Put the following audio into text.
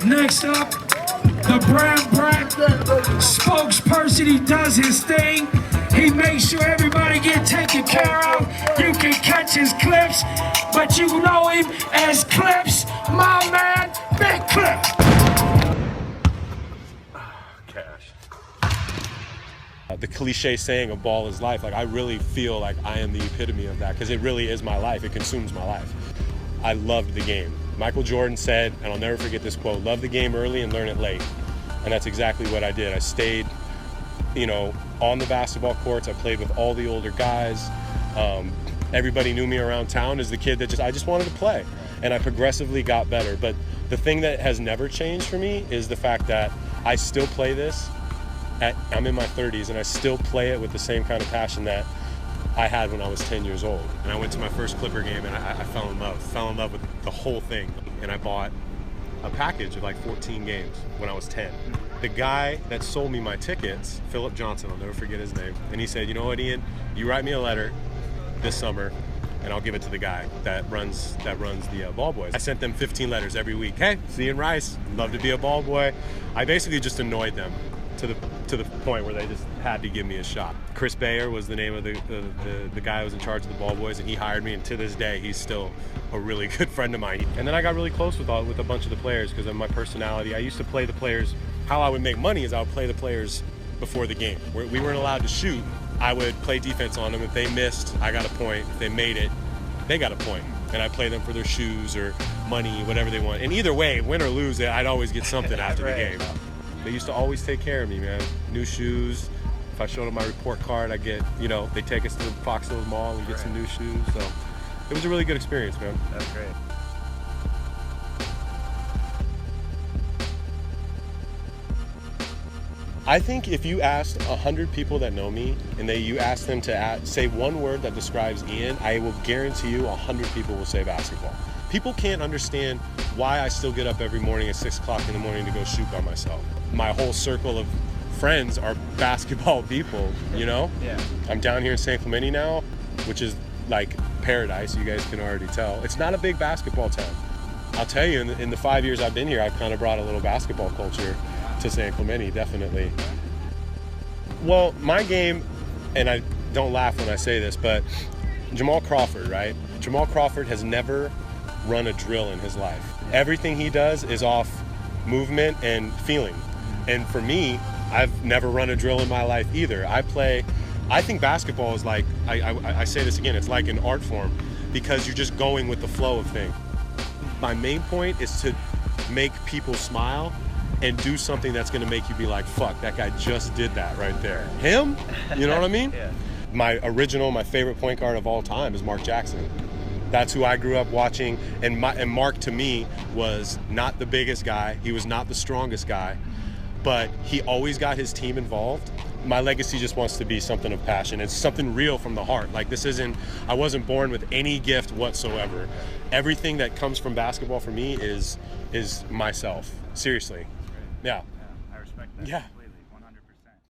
Next up, the Brown Brat spokesperson. He does his thing. He makes sure everybody get taken care of. You can catch his clips, but you know him as Clipps, my man, Big Clipps. The cliche saying of ball is life, like I really feel like I am the epitome of that because it really is my life. It consumes my life. I loved the game. Michael Jordan said, and I'll never forget this quote, love the game early and learn it late. And that's exactly what I did. I stayed, on the basketball courts. I played with all the older guys. Everybody knew me around town as the kid that I just wanted to play. And I progressively got better. But the thing that has never changed for me is the fact that I still play this. I'm in my 30s and I still play it with the same kind of passion that I had when I was 10 years old. And I went to my first Clipper game and I fell in love with the whole thing. And I bought a package of like 14 games when I was 10. The guy that sold me my tickets, Philip Johnson, I'll never forget his name. And he said, you know what, Ian, you write me a letter this summer and I'll give it to the guy that runs the ball boys. I sent them 15 letters every week. Hey, it's Ian Rice, love to be a ball boy. I basically just annoyed them to the point where they just had to give me a shot. Chris Bayer was the name of the guy who was in charge of the ball boys, and he hired me, and to this day he's still a really good friend of mine. And then I got really close with a bunch of the players because of my personality. I used to play the players. How I would make money is I would play the players before the game. We weren't allowed to shoot. I would play defense on them. If they missed, I got a point. If they made it, they got a point. And I play them for their shoes or money, whatever they want. And either way, win or lose, I'd always get something after the game. They used to always take care of me, man. New shoes. If I showed them my report card, I get, they take us to the Fox Hills Mall and get some new shoes. So it was a really good experience, man. That's great. I think if you asked 100 people that know me and you asked them to say one word that describes Ian, I will guarantee you 100 people will say basketball. People can't understand why I still get up every morning at 6 o'clock in the morning to go shoot by myself. My whole circle of friends are basketball people, Yeah. I'm down here in San Clemente now, which is like paradise, you guys can already tell. It's not a big basketball town. I'll tell you, in the 5 years I've been here, I've kind of brought a little basketball culture to San Clemente, definitely. Well, my game, and I don't laugh when I say this, but Jamal Crawford, right? Jamal Crawford has never run a drill in his life. Everything he does is off movement and feeling. And for me, I've never run a drill in my life either. I think basketball is like, I say this again, it's like an art form because you're just going with the flow of things. My main point is to make people smile and do something that's gonna make you be like, fuck, that guy just did that right there. Him? You know what I mean? Yeah. My favorite point guard of all time is Mark Jackson. That's who I grew up watching, and Mark to me was not the biggest guy, he was not the strongest guy, but he always got his team involved. My legacy just wants to be something of passion. It's something real from the heart. Like I wasn't born with any gift whatsoever. Everything that comes from basketball for me is myself, seriously. Yeah. I respect that. Yeah.